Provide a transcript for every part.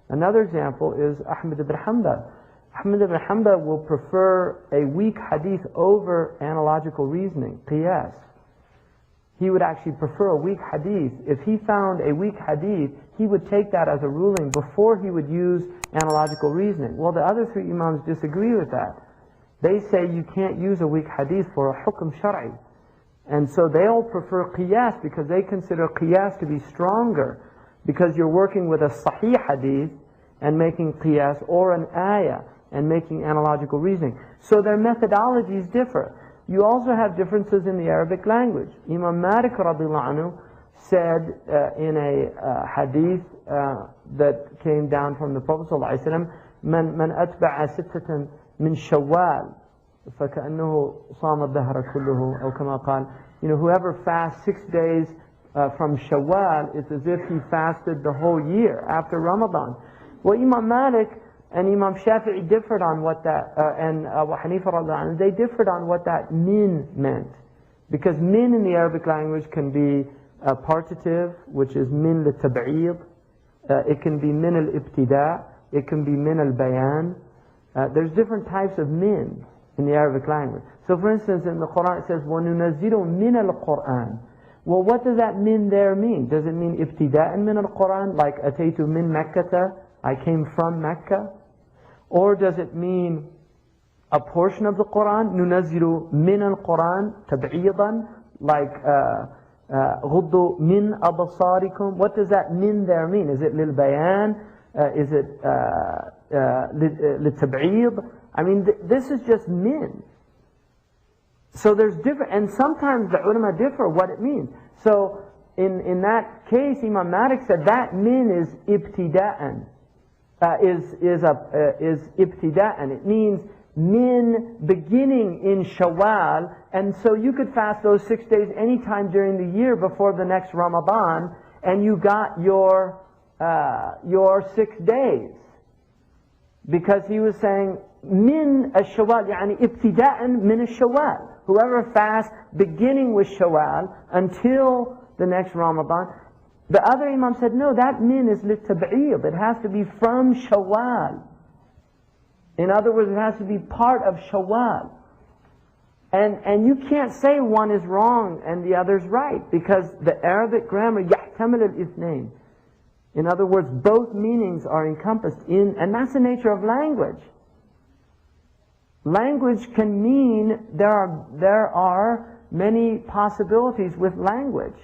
Another example is Ahmad ibn Hanbal. Ahmad ibn Hanbal will prefer a weak hadith over analogical reasoning, qiyas. He would actually prefer a weak hadith. If he found a weak hadith, he would take that as a ruling before he would use analogical reasoning. Well, the other three imams disagree with that. They say you can't use a weak hadith for a hukm shar'i. And so they all prefer qiyas because they consider qiyas to be stronger, because you're working with a sahih hadith and making qiyas, or an ayah and making analogical reasoning. So their methodologies differ. You also have differences in the Arabic language. Imam Malik radiallahu anhu said in a hadith that came down from the Prophet sallallahu alaihi wasallam, من أتبع ستة من شوال فكأنه صام الدهر كله أو كما قال. You know, whoever fasts 6 days from Shawwal, it's as if he fasted the whole year after Ramadan. Well, Imam Malik and Imam Shafi'i differed on what that, and Abu Hanifa radiallahu anhu, they differed on what that min meant. Because min in the Arabic language can be partitive, which is min li-tab'id. It can be min al-ibtida'. It can be min al-bayan. There's different types of min in the Arabic language. So for instance, in the Quran it says, وَنُنَزِّلُ مِنَ الْقُرْآنِ. Well, what does that min there mean? Does it mean ibtida'an min al-Quran, like ataytu min Makkata, I came from Mecca? Or does it mean a portion of the Quran, نُنَزِّلُ مِنَ الْقُرآن تَبْعِيضًا, like غُضُّ مِنْ أَبْصَارِكُمْ? What does that min there mean? Is it لِلْبَيَان? Is it لِلْتَبْعِيض? I mean, this is just min. So there's different, and sometimes the ulama differ what it means. So in that case, Imam Malik said that min is ibtida'an, is ibtida'an. It means min beginning in Shawwal, and so you could fast those 6 days anytime during the year before the next Ramadan, and you got your 6 days. Because he was saying min ash-Shawwal, yani ibtida'an min ash-Shawwal. Whoever fasts beginning with Shawwal until the next Ramadan. The other Imam said, no, that min is lit-tab'id. It has to be from Shawwal. In other words, it has to be part of Shawwal. And you can't say one is wrong and the other's right, because the Arabic grammar, يحتمل الاثنين. In other words, both meanings are encompassed in, and that's the nature of language. Language can mean, there are many possibilities with language.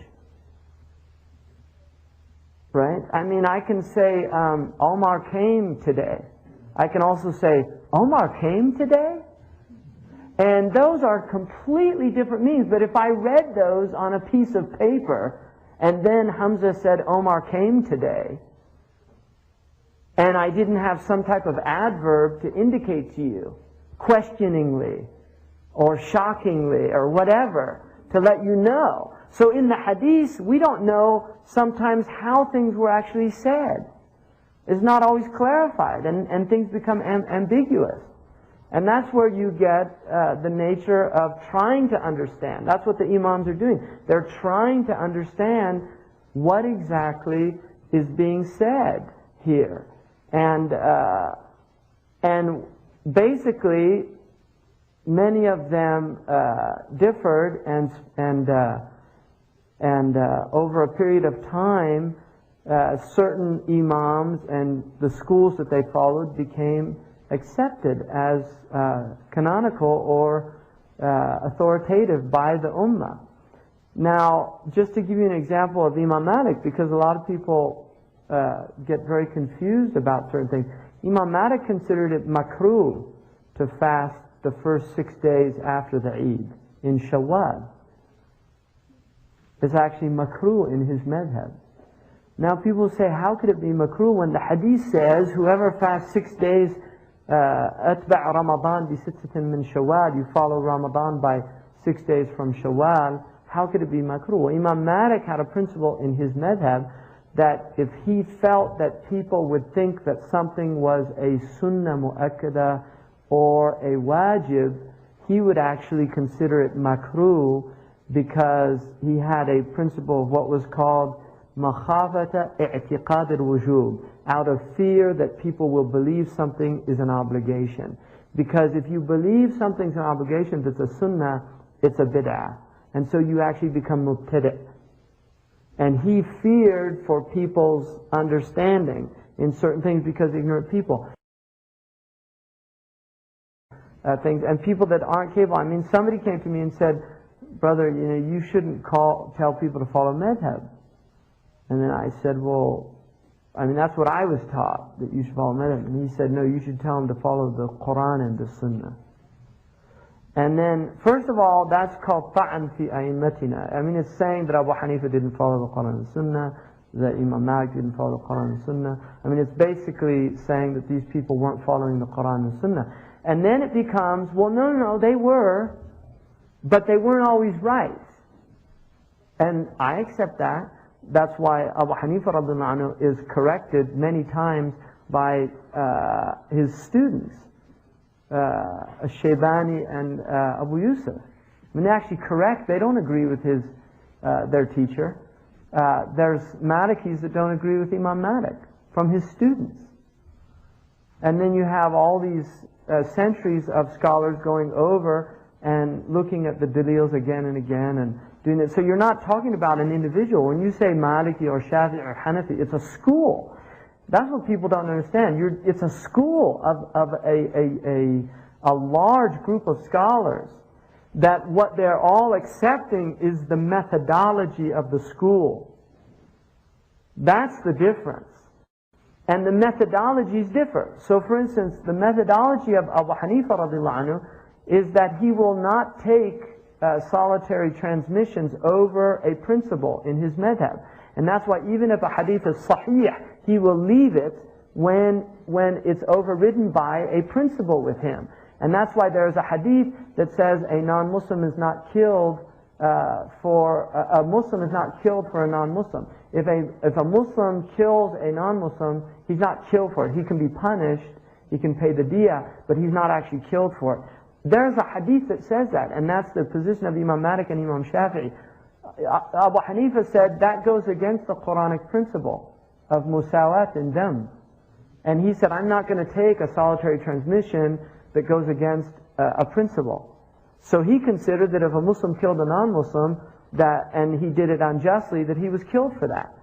Right? I mean, I can say, Omar came today. I can also say, Omar came today? And those are completely different meanings. But if I read those on a piece of paper, and then Hamza said, Omar came today, and I didn't have some type of adverb to indicate to you, questioningly, or shockingly, or whatever, to let you know. So in the hadith, we don't know sometimes how things were actually said. It's not always clarified, and things become ambiguous. And that's where you get the nature of trying to understand. That's what the imams are doing. They're trying to understand what exactly is being said here. And basically, many of them differed, and over a period of time, certain imams and the schools that they followed became accepted as canonical or authoritative by the ummah. Now, just to give you an example of Imam Malik, because a lot of people get very confused about certain things. Imam Malik considered it makruh to fast the first 6 days after the Eid in Shawwal. It's actually makruh in his madhab. Now people say, how could it be makruh when the hadith says, whoever fasts 6 days, أتبع رمضان بستة من شوال, you follow Ramadan by 6 days from Shawwal, how could it be makruh? Well, Imam Malik had a principle in his madhab that if he felt that people would think that something was a sunnah mu'akkada or a wajib, he would actually consider it makruh, because he had a principle of what was called makhafata i'tiqad al-wujub. out of fear that people will believe something is an obligation. Because if you believe something's an obligation that's a sunnah, it's a bid'ah. And so you actually become mubtadi'. And he feared for people's understanding in certain things because ignorant people. Things and people that aren't capable. I mean, somebody came to me and said, "Brother, you shouldn't tell people to follow madhab." And then I said, "Well, I mean, that's what I was taught, that you should follow madhab." And he said, "No, you should tell them to follow the Quran and the Sunnah." And then, first of all, that's called ta'an fi a'immatina. I mean, it's saying that Abu Hanifa didn't follow the Quran and the Sunnah, that Imam Malik didn't follow the Quran and the Sunnah. I mean, it's basically saying that these people weren't following the Quran and the Sunnah. And then it becomes, well, no, they were, but they weren't always right. And I accept that. That's why Abu Hanifa radiallahu anhu is corrected many times by his students, Shaybani and Abu Yusuf. When they actually correct, they don't agree with their teacher. There's Malikis that don't agree with Imam Malik from his students. And then you have all these centuries of scholars going over and looking at the dalils again and again and doing it. So you're not talking about an individual. When you say Maliki or Shafi'i or Hanafi, it's a school. That's what people don't understand. It's a school of a large group of scholars, that what they're all accepting is the methodology of the school. That's the difference. And the methodologies differ. So for instance, the methodology of Abu Hanifa radiallahu anhu is that he will not take solitary transmissions over a principle in his madhab. And that's why even if a hadith is sahih, he will leave it when it's overridden by a principle with him. And that's why there's a hadith that says a non-Muslim is not killed a Muslim is not killed for a non-Muslim. If a Muslim kills a non-Muslim, he's not killed for it. He can be punished, he can pay the diya, but he's not actually killed for it. There's a hadith that says that, and that's the position of Imam Malik and Imam Shafi'i. Abu Hanifa said that goes against the Quranic principle of musawat and dam. And he said, I'm not going to take a solitary transmission that goes against a principle. So he considered that if a Muslim killed a non-Muslim, and he did it unjustly, that he was killed for that.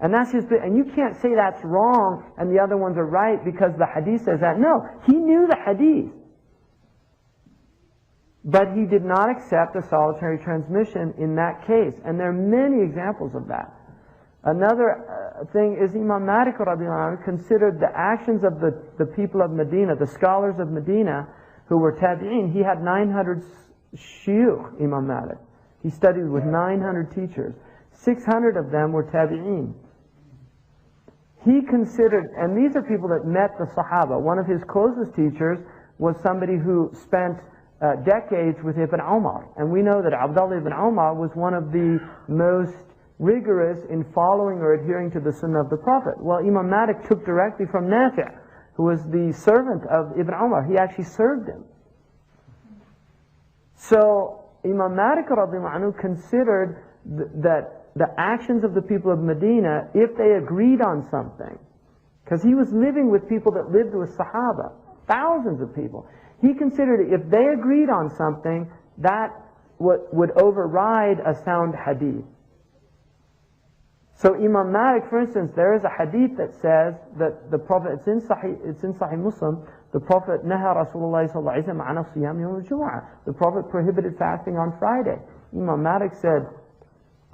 And that's his, and you can't say that's wrong and the other ones are right because the hadith says that. No, he knew the hadith. But he did not accept a solitary transmission in that case. And there are many examples of that. Another thing is Imam Malik radiallahu anhu considered the actions of the people of Medina, the scholars of Medina, who were tabi'een. He had 900 shuyukh, Imam Malik. He studied with 900 teachers. 600 of them were tabi'een. He considered, and these are people that met the Sahaba. One of his closest teachers was somebody who spent decades with Ibn Umar. And we know that Abdullah ibn Umar was one of the most rigorous in following or adhering to the Sunnah of the Prophet. Well, Imam Malik took directly from Nafi', who was the servant of Ibn Umar. He actually served him. So Imam Malik radiallahu anhu considered that the actions of the people of Medina, if they agreed on something, because he was living with people that lived with Sahaba, thousands of people, he considered if they agreed on something, that would override a sound hadith. So Imam Malik, for instance, there is a hadith that says that the Prophet, it's in Sahih Muslim, the Prophet, Naha Rasulullah sallallahu alayhi wa sallam an siyam yawm al-jum'ah. The Prophet prohibited fasting on Friday. Imam Malik said,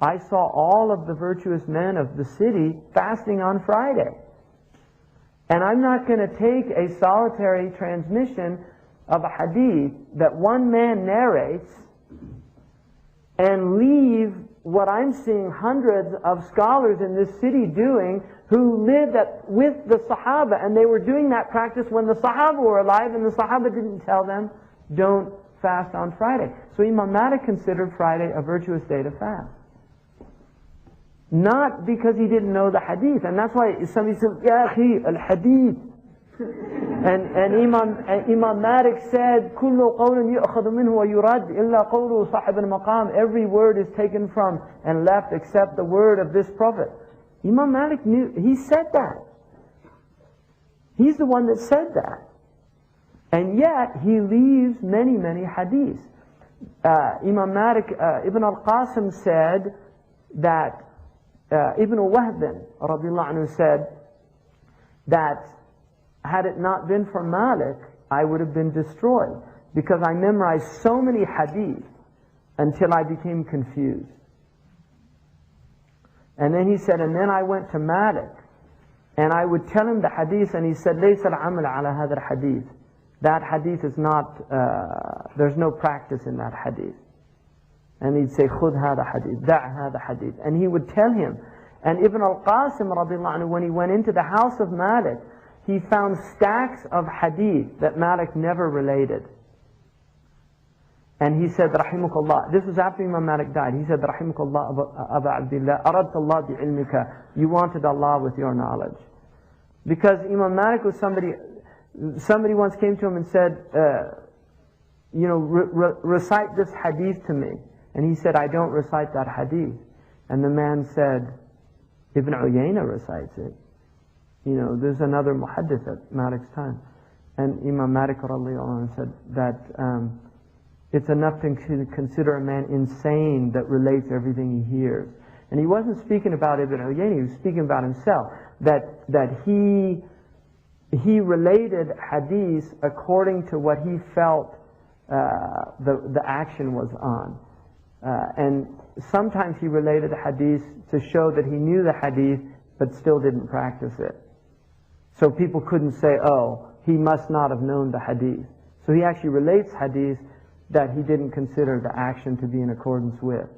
I saw all of the virtuous men of the city fasting on Friday. And I'm not going to take a solitary transmission of a hadith that one man narrates and leave what I'm seeing hundreds of scholars in this city doing who lived with the Sahaba, and they were doing that practice when the Sahaba were alive, and the Sahaba didn't tell them, don't fast on Friday. So Imam Malik considered Friday a virtuous day to fast. Not because he didn't know the hadith, and that's why somebody said, Ya akhi, al-hadith. And Imam Malik said, كُلُّ قَوْلٍ يُؤْخَذُ مِنْهُ وَيُرَدْ إِلَّا قَوْلُ صَاحِبِ الْمَقَامِ. Every word is taken from and left except the word of this Prophet. Imam Malik knew, he said that. He's the one that said that. And yet, he leaves many, many hadiths. Imam Malik, Ibn al-Qasim said that, Ibn Wahb radiallahu anhu said that had it not been for Malik, I would have been destroyed, because I memorized so many hadith until I became confused. And then he said, and then I went to Malik, and I would tell him the hadith, and he said, لَيْسَ الْعَمَلَ عَلَى هَذَا الْحَدِيث. That hadith is not, there's no practice in that hadith. And he'd say, خُذْ هَذَا hadith, دَعْ هَذَا hadith. And he would tell him. And Ibn al-Qasim, radiallahu anhu, when he went into the house of Malik, he found stacks of hadith that Malik never related. And he said, Rahimakallah, this was after Imam Malik died, he said, Rahimakallah, Aba Abdillah, Aradta Allah bi'ilmika, you wanted Allah with your knowledge. Because Imam Malik was somebody once came to him and said, recite this hadith to me. And he said, I don't recite that hadith. And the man said, Ibn Uyayna recites it. There's another muhaddith at Malik's time. And Imam Malik radiallahu anhu said that it's enough to consider a man insane that relates everything he hears. And he wasn't speaking about Ibn Uyayna, he was speaking about himself. That he related hadith according to what he felt the action was on. And sometimes he related hadith to show that he knew the hadith but still didn't practice it. So people couldn't say, oh, he must not have known the hadith. So he actually relates hadith that he didn't consider the action to be in accordance with.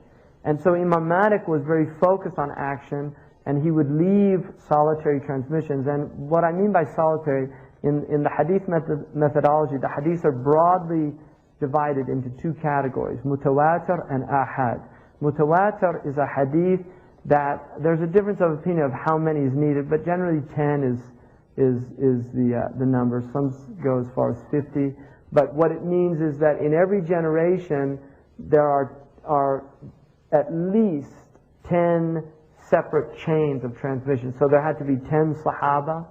And so Imam Malik was very focused on action, and he would leave solitary transmissions. And what I mean by solitary, in the hadith methodology, the hadiths are broadly divided into two categories, mutawatir and ahad. Mutawatir is a hadith that there's a difference of opinion of how many is needed, but generally 10 is the number. Some go as far as 50. But what it means is that in every generation there are at least 10 separate chains of transmission. So there had to be 10 Sahaba,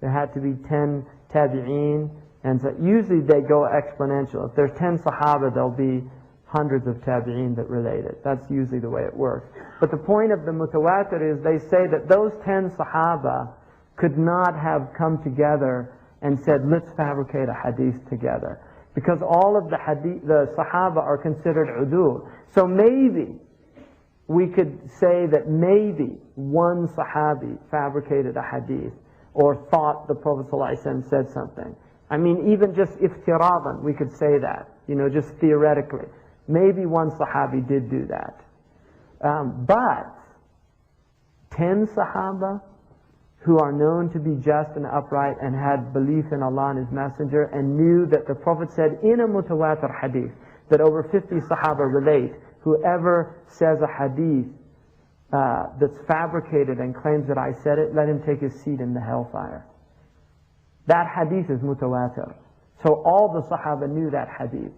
there had to be 10 Tabi'een, and so usually they go exponential. If there's 10 Sahaba, there'll be hundreds of Tabi'een that relate it. That's usually the way it works. But the point of the Mutawatir is they say that those 10 Sahaba could not have come together and said, let's fabricate a hadith together. Because all of the Sahaba are considered udul. So maybe we could say that maybe one Sahabi fabricated a hadith or thought the Prophet ﷺ said something. I mean, even just iftiradan, we could say that, just theoretically. Maybe one Sahabi did do that. But 10 Sahaba who are known to be just and upright and had belief in Allah and His Messenger and knew that the Prophet said in a mutawatir hadith that over 50 Sahaba relate, whoever says a hadith that's fabricated and claims that I said it, let him take his seat in the hellfire. That hadith is mutawatir. So all the Sahaba knew that hadith.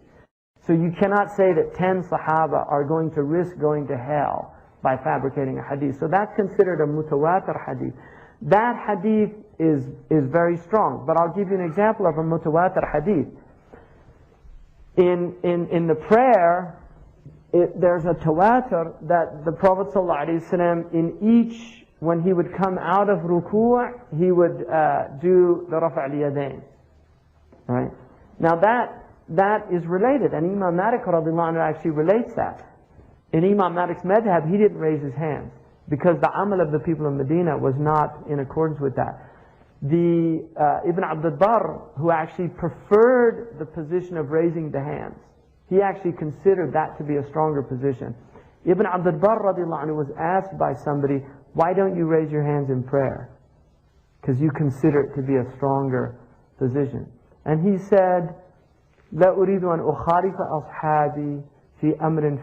So you cannot say that 10 Sahaba are going to risk going to hell by fabricating a hadith. So that's considered a mutawatir hadith. That hadith is very strong. But I'll give you an example of a mutawatir hadith. In the prayer, there's a tawatur that the Prophet ﷺ in each, when he would come out of ruku', he would do the raf' al-yadayn. Right? Now that is related, and Imam Malik radiallahu anhu actually relates that. In Imam Malik's Madhab, he didn't raise his hands because the amal of the people of Medina was not in accordance with that. The Ibn Abdul Barr, who actually preferred the position of raising the hands, he actually considered that to be a stronger position. Ibn Abdul Barr radiallahu anhu was asked by somebody, why don't you raise your hands in prayer? Because you consider it to be a stronger position. And he said, لا أريد أن أخالف أصحابي في أمر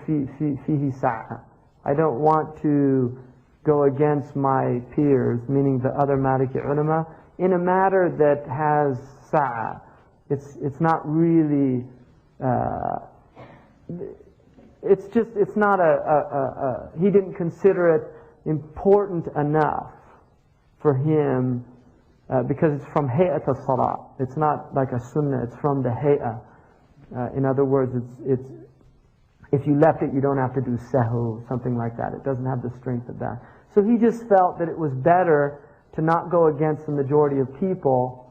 فيه سعة. I don't want to go against my peers, meaning the other Maliki ulama, in a matter that has sa'a. It's not really, it's not he didn't consider it important enough for him because it's from hay'at as-salah. It's not like a sunnah, it's from the hay'ah. In other words, it's if you left it, you don't have to do sahu, something like that. It doesn't have the strength of that. So he just felt that it was better to not go against the majority of people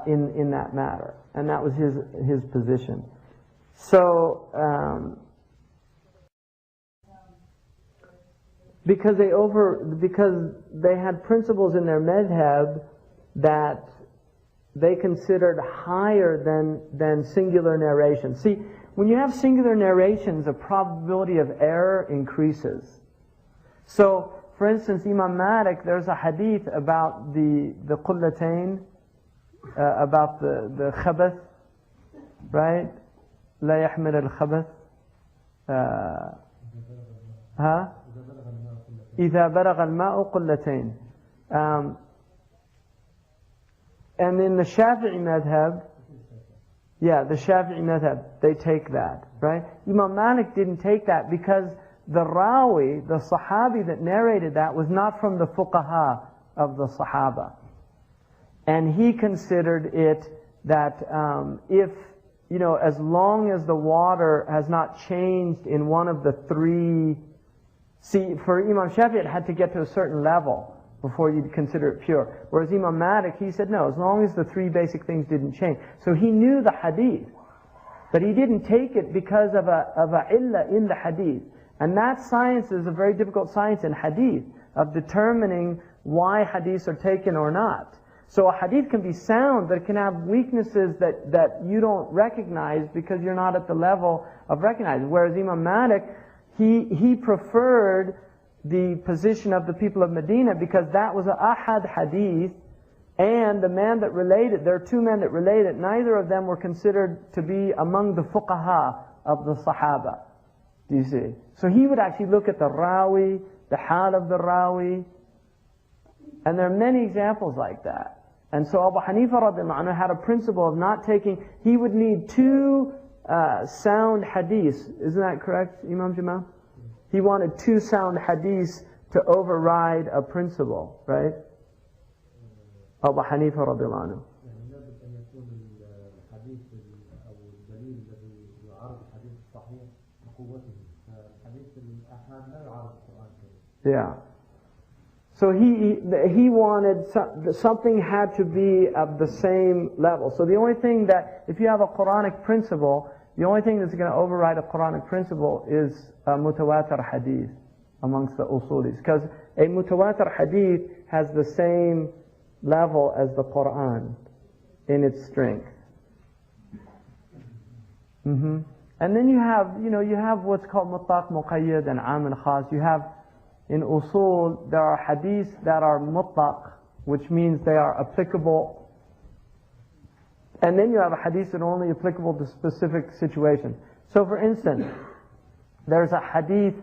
in that matter. And that was his position. So, because they had principles in their madhab that they considered higher than singular narration. See, when you have singular narrations, the probability of error increases. So, for instance, Imam Malik, there's a hadith about the qullatayn, about the khabath, right? لا يحمل الخبث إذا بلغ الماء قلتين. And in the Shafi'i madhab, the Shafi'i madhab, they take that, right? Imam Malik didn't take that because the rawi, the sahabi that narrated that, was not from the fuqaha of the sahaba. And he considered it that if, as long as the water has not changed in one of the three, see, for Imam Shafi'i it had to get to a certain level before you'd consider it pure. Whereas Imam Malik, he said no, as long as the three basic things didn't change. So he knew the hadith, but he didn't take it because of a illah in the hadith. And that science is a very difficult science in hadith, of determining why hadiths are taken or not. So a hadith can be sound, but it can have weaknesses that you don't recognize because you're not at the level of recognizing. Whereas Imam Malik, he preferred the position of the people of Medina because that was an ahad hadith, and the man that related, there are two men that related, neither of them were considered to be among the fuqaha of the sahaba. Do you see? So he would actually look at the rawi, the hal of the rawi, and there are many examples like that. And so Abu Hanifa radiallahu anhu had a principle of not taking, he would need two sound hadiths. Isn't that correct, Imam Jamal? He wanted two sound hadiths to override a principle, right? Abu Hanifa radiallahu anhu. Yeah. So he wanted something had to be of the same level. So the only thing that, if you have a Quranic principle, the only thing that's going to override a Quranic principle is a mutawatir hadith amongst the usulis. Because a mutawatir hadith has the same level as the Quran in its strength. And then you have what's called mutlaq, muqayyad, and am and khas. You have, in usul, there are hadiths that are mutlaq, which means they are applicable. And then you have a hadith that are only applicable to specific situations. So for instance, there's a hadith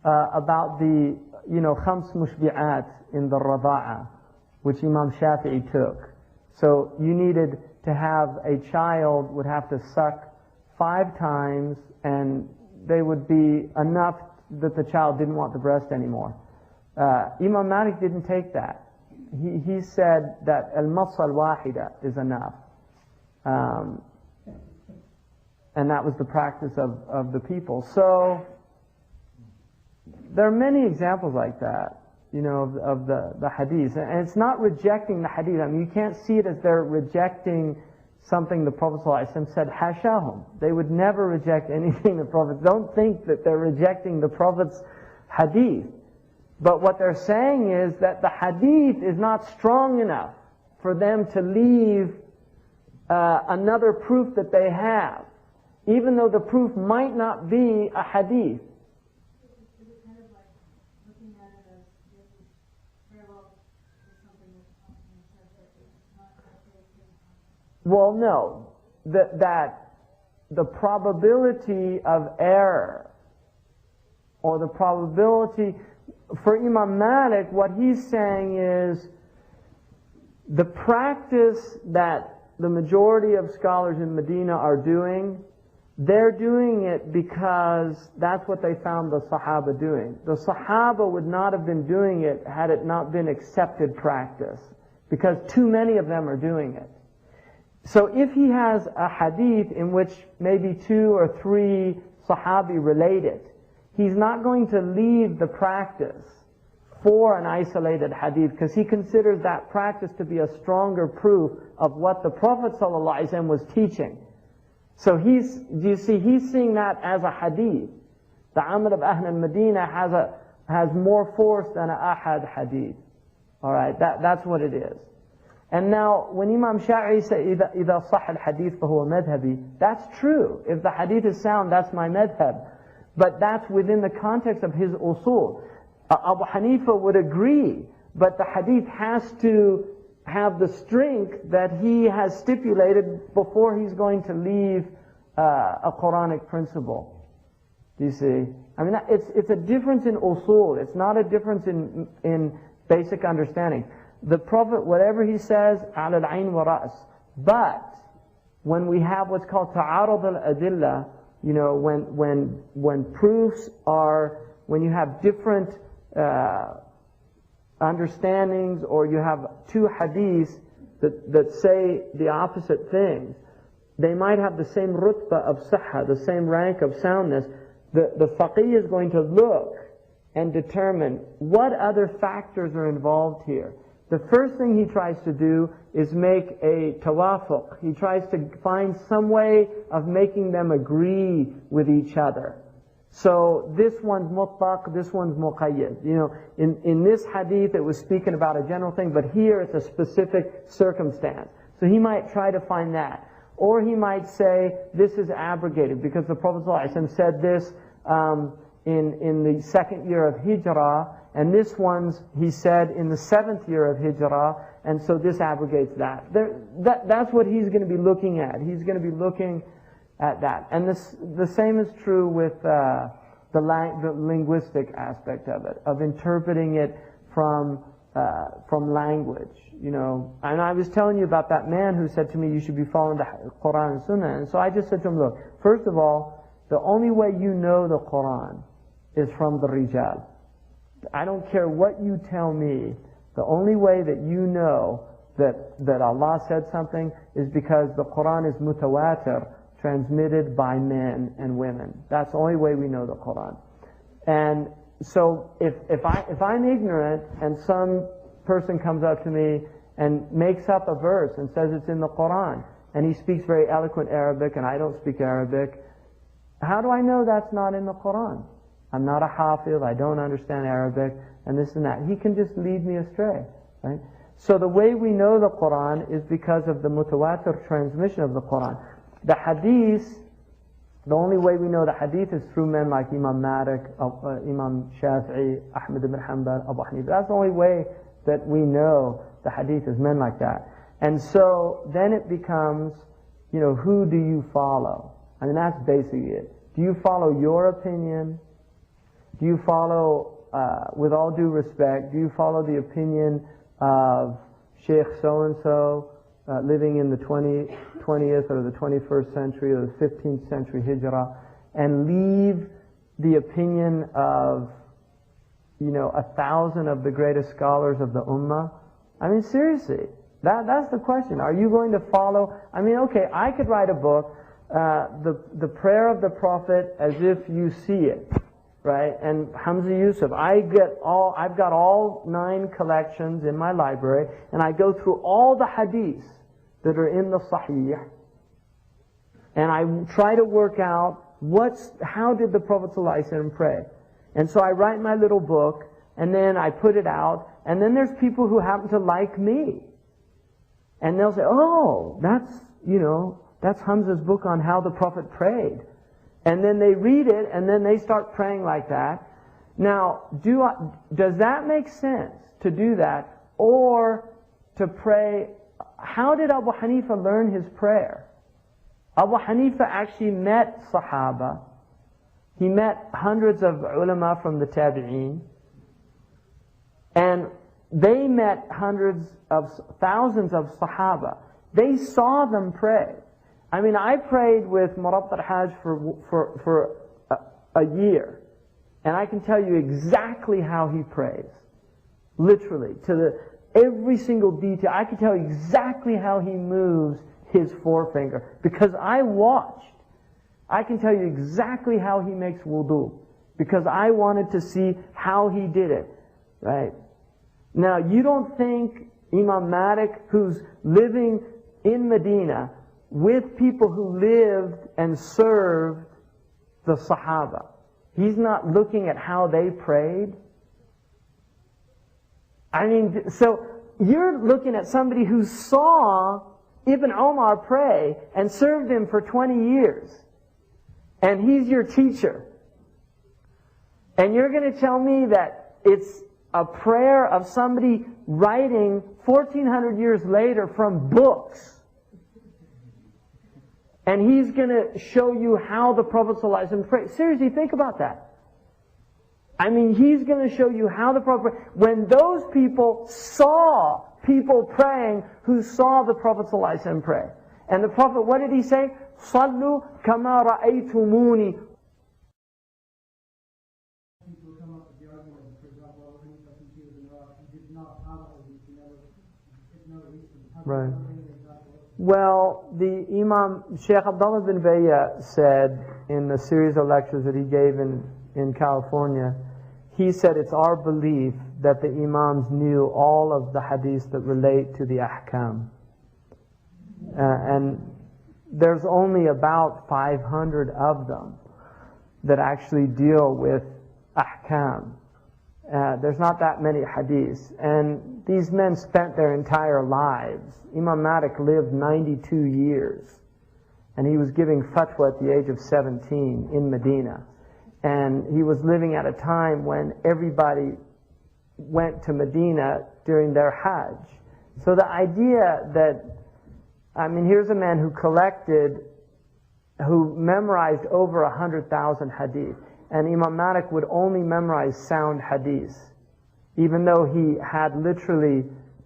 about the, khams mushbi'at in the rada'a, which Imam Shafi'i took. So you needed to have a child would have to suck 5 times, and they would be enough that the child didn't want the breast anymore. Imam Malik didn't take that. He said that al-massa al-wahida is enough. And that was the practice of the people. So there are many examples like that, of the hadith. And it's not rejecting the hadith. I mean, you can't see it as they're rejecting something the Prophet ﷺ said, hashahum. They would never reject anything the Prophet. Don't think that they're rejecting the Prophet's hadith. But what they're saying is that the hadith is not strong enough for them to leave another proof that they have, even though the proof might not be a hadith. Is it kind of like looking at it as this is parallel to something that says that it's not okay? Well, no. That the probability of error, or the probability, for Imam Malik, what he's saying is the practice that the majority of scholars in Medina are doing, they're doing it because that's what they found the Sahaba doing. The Sahaba would not have been doing it had it not been accepted practice. because too many of them are doing it. So if he has a hadith in which maybe 2 or 3 Sahabi relate it, he's not going to leave the practice for an isolated hadith, because he considers that practice to be a stronger proof of what the Prophet ﷺ was teaching. So he's seeing that as a hadith. The amal of Ahl al-Medina has more force than an ahad hadith. Alright, that's what it is. And now, when Imam Shafi'i said, إِذَا صَحَ الْحَدِيث فَهُوَ مَذْهَبِي, that's true. If the hadith is sound, that's my madhab. But that's within the context of his usul. Abu Hanifa would agree, but the hadith has to have the strength that he has stipulated before he's going to leave a Quranic principle. Do you see? I mean, it's a difference in usul. It's not a difference in basic understanding. The Prophet, whatever he says, عَلَى الْعَيْنِ وَرَأْسِ. But when we have what's called ta'arud al-adillah, you know, when proofs are, when you have different understandings, or you have 2 hadiths that say the opposite things, they might have the same rutbah of sahha, the same rank of soundness. The faqih is going to look and determine what other factors are involved here. The first thing he tries to do is make a tawafuq. He tries to find some way of making them agree with each other. So this one's mutlaq, this one's muqayyad. You know, in this hadith it was speaking about a general thing, but here it's a specific circumstance. So he might try to find that. Or he might say, this is abrogated, because the Prophet ﷺ said this in the 2nd year of Hijrah, and this one's, he said, in the 7th year of Hijrah, and so this abrogates that. That's what he's going to be looking at. He's going to be looking at that. And the same is true with the linguistic aspect of it, of interpreting it from language. You know, and I was telling you about that man who said to me, you should be following the Quran and Sunnah. And so I just said to him, look, first of all, the only way you know the Quran is from the Rijal. I don't care what you tell me, the only way that you know that Allah said something is because the Quran is mutawatir, transmitted by men and women. That's the only way we know the Quran. And so if I'm ignorant and some person comes up to me and makes up a verse and says it's in the Quran, and he speaks very eloquent Arabic and I don't speak Arabic, how do I know that's not in the Quran? I'm not a hafiz, I don't understand Arabic, and this and that. He can just lead me astray, right? So the way we know the Quran is because of the mutawatir transmission of the Quran. The hadith, the only way we know the hadith is through men like Imam Malik, Imam Shafi'i, Ahmad ibn Hanbal, Abu Hanifa. That's the only way that we know the hadith is men like that. And so then it becomes, you know, who do you follow? I mean, that's basically it. Do you follow your opinion? Do you follow, with all due respect, do you follow the opinion of Sheikh so-and-so living in the 20th or the 21st century or the 15th century Hijrah, and leave the opinion of, you know, 1,000 of the greatest scholars of the Ummah? I mean, seriously, that's the question. Are you going to follow? I mean, okay, I could write a book, the prayer of the Prophet as if you see it. Right? And Hamza Yusuf, I've got all 9 collections in my library, and I go through all the hadiths that are in the Sahih, and I try to work out how did the Prophet ﷺ pray. And so I write my little book, and then I put it out, and then there's people who happen to like me. And they'll say, oh, that's Hamza's book on how the Prophet prayed. And then they read it, and then they start praying like that. Now, does that make sense to do that? Or to pray, how did Abu Hanifa learn his prayer? Abu Hanifa actually met Sahaba. He met hundreds of ulama from the Tabi'een. And they met thousands of Sahaba. They saw them pray. I mean, I prayed with Murabb al-Hajj for a year, and I can tell you exactly how he prays, literally, to every single detail. I can tell you exactly how he moves his forefinger because I watched. I can tell you exactly how he makes wudu because I wanted to see how he did it, right? Now, you don't think Imam Malik, who's living in Medina with people who lived and served the Sahaba, he's not looking at how they prayed? I mean, so you're looking at somebody who saw Ibn Omar pray and served him for 20 years. And he's your teacher. And you're going to tell me that it's a prayer of somebody writing 1400 years later from books. And he's going to show you how the Prophet ﷺ prayed. Seriously, think about that. I mean, he's going to show you how the Prophet prayed. When those people saw people praying who saw the Prophet ﷺ pray. And the Prophet, what did he say? Sallu kama ra'aytumuni. People come up with the argument, for example, when he was in Iraq, he did not have a hadith, he never reached him. Right. Well, the Imam Sheikh Abdullah bin Bayya said in the series of lectures that he gave in California, he said it's our belief that the Imams knew all of the hadiths that relate to the ahkam. And there's only about 500 of them that actually deal with ahkam. There's not that many hadiths. And these men spent their entire lives. Imam Malik lived 92 years. And he was giving fatwa at the age of 17 in Medina. And he was living at a time when everybody went to Medina during their Hajj. So the idea that, I mean, here's a man who memorized over 100,000 hadith. And Imam Malik would only memorize sound hadith, even though he had literally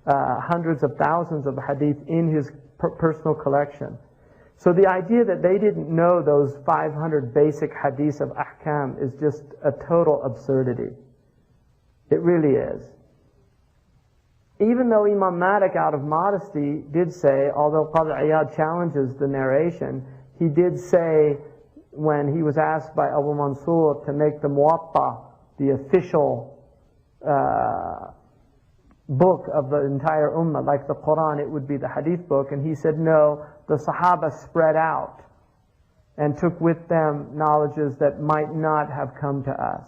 hundreds of thousands of hadith in his personal collection. So the idea that they didn't know those 500 basic hadiths of ahkam is just a total absurdity. It really is. Even though Imam Malik, out of modesty, did say, although Qadi Iyad challenges the narration, he did say, when he was asked by Abu Mansur to make the Muwatta the official book of the entire Ummah, like the Quran, it would be the Hadith book, and he said, no, the Sahaba spread out and took with them knowledges that might not have come to us.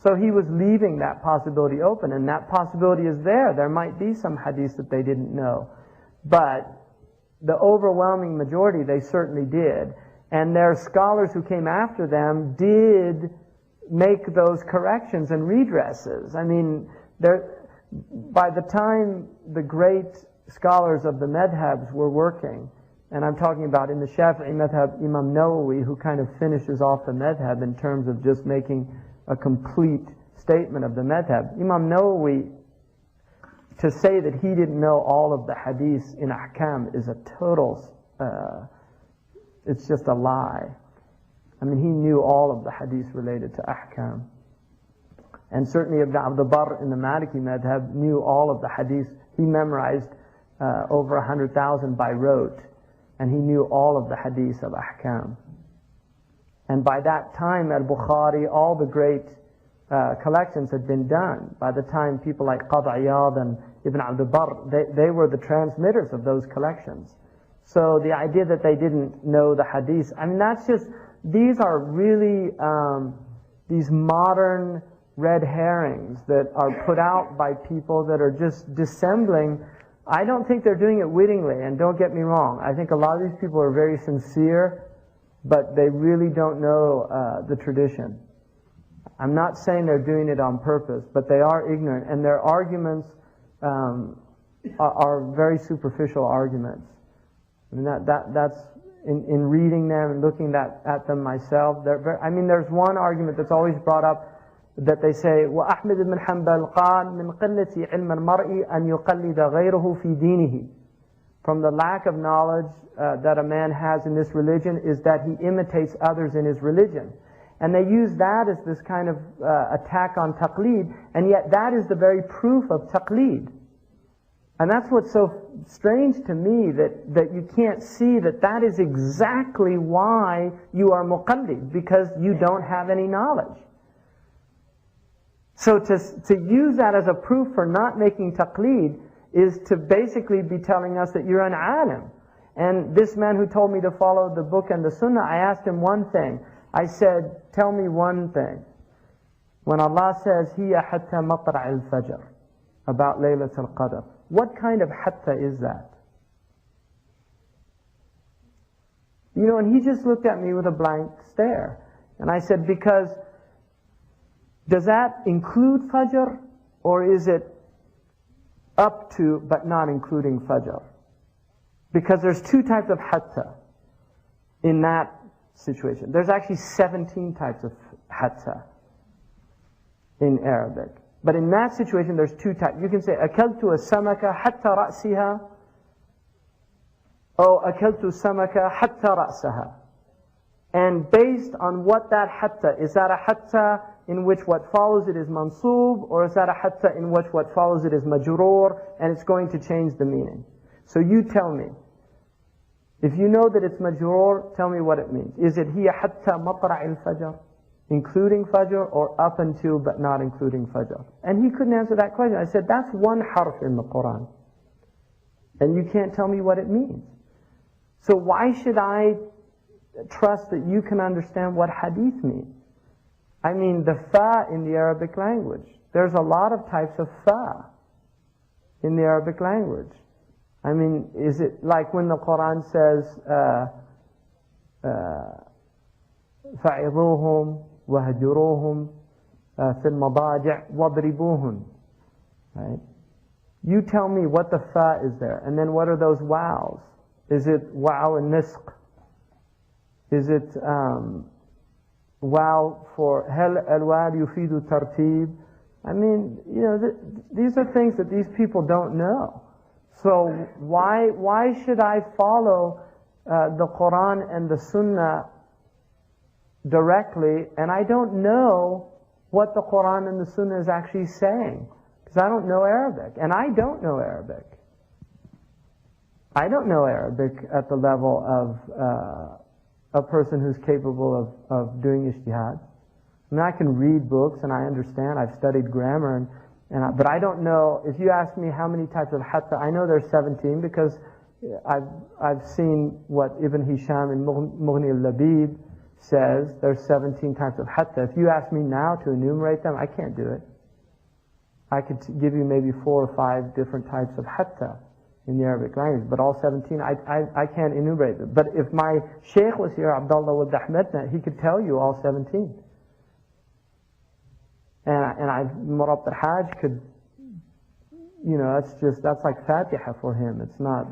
So he was leaving that possibility open, and that possibility is there. There might be some hadiths that they didn't know. But the overwhelming majority, they certainly did. And their scholars who came after them did make those corrections and redresses. I mean, by the time the great scholars of the Madhabs were working, and I'm talking about in the Shafi'i Madhab, Imam Nawawi, who kind of finishes off the Madhab in terms of just making a complete statement of the Madhab. Imam Nawawi, to say that he didn't know all of the hadiths in ahkam is a total, it's just a lie. I mean, he knew all of the hadiths related to ahkam. And certainly Ibn Abdul Barr in the Maliki Madhab knew all of the hadiths. He memorized over 100,000 by rote, and he knew all of the hadiths of ahkam. And by that time, al-Bukhari, all the great collections had been done. By the time people like Qadi Iyad and Ibn Abdul Barr, they were the transmitters of those collections. So the idea that they didn't know the hadiths, I mean, that's just, these are really these modern red herrings that are put out by people that are just dissembling. I don't think they're doing it wittingly, and don't get me wrong. I think a lot of these people are very sincere, but they really don't know the tradition. I'm not saying they're doing it on purpose, but they are ignorant, and their arguments are very superficial arguments. I mean, that's in reading them and looking at them myself. I mean, there's one argument that's always brought up that they say, وَأَحْمَدْ بن حنبل قال من قلة علم المرء أن يقلد غيره في دينه. From the lack of knowledge that a man has in this religion is that he imitates others in his religion. And they use that as this kind of attack on taqleed, and yet that is the very proof of taqleed. And that's what's so strange to me, that you can't see that that is exactly why you are muqallid, because you don't have any knowledge. So to use that as a proof for not making taqleed is to basically be telling us that you're an alim. And this man who told me to follow the book and the sunnah, I asked him one thing. I said, tell me one thing. When Allah says, hiya hatta matla' al-fajr, about Laylatul Qadr, what kind of hatta is that? You know, and he just looked at me with a blank stare. And I said, because does that include Fajr, or is it up to but not including Fajr? Because there's two types of hatta in that situation. There's actually 17 types of hatta in Arabic. But in that situation, there's two types. You can say, أكلت السمكة حتى رأسها, or أكلت السمكة حتى رأسها. And based on what that hatta, is that a hatta in which what follows it is mansub, or is that a hatta in which what follows it is majroor, and it's going to change the meaning? So you tell me. If you know that it's majroor, tell me what it means. Is it hiya hatta matla' al-fajr, including fajr, or up until but not including fajr? And he couldn't answer that question. I said, that's one harf in the Quran, and you can't tell me what it means. So why should I trust that you can understand what hadith means? I mean, the fa in the Arabic language. There's a lot of types of fa in the Arabic language. I mean, is it like when the Quran says, فَعِظُوهُمْ وَهَجُرُوهُمْ فِي الْمَضَاجِعِ وَضْرِبُوهُمْ, right? You tell me what the fa is there, and then what are those wows? Is it wow and nisq? Is it wow for hel al-wal yufidu tartib? I mean, you know, these are things that these people don't know. So why should I follow the Quran and the Sunnah directly, and I don't know what the Quran and the Sunnah is actually saying? Because I don't know Arabic, and I don't know Arabic. I don't know Arabic at the level of a person who's capable of doing ijtihad. I mean, I can read books and I understand. I've studied grammar, but I don't know. If you ask me how many types of hatta, I know there's 17 because I've seen what Ibn Hisham in Mughni al-Labib says. There's 17 types of hatta. If you ask me now to enumerate them, I can't do it. I could give you maybe 4 or 5 different types of hatta in the Arabic language, but all 17, I can't enumerate them. But if my sheikh was here, Abdullah Wad Ahmedna, he could tell you all 17. And Murab al-Hajj could, you know, that's like Fatiha for him. It's not,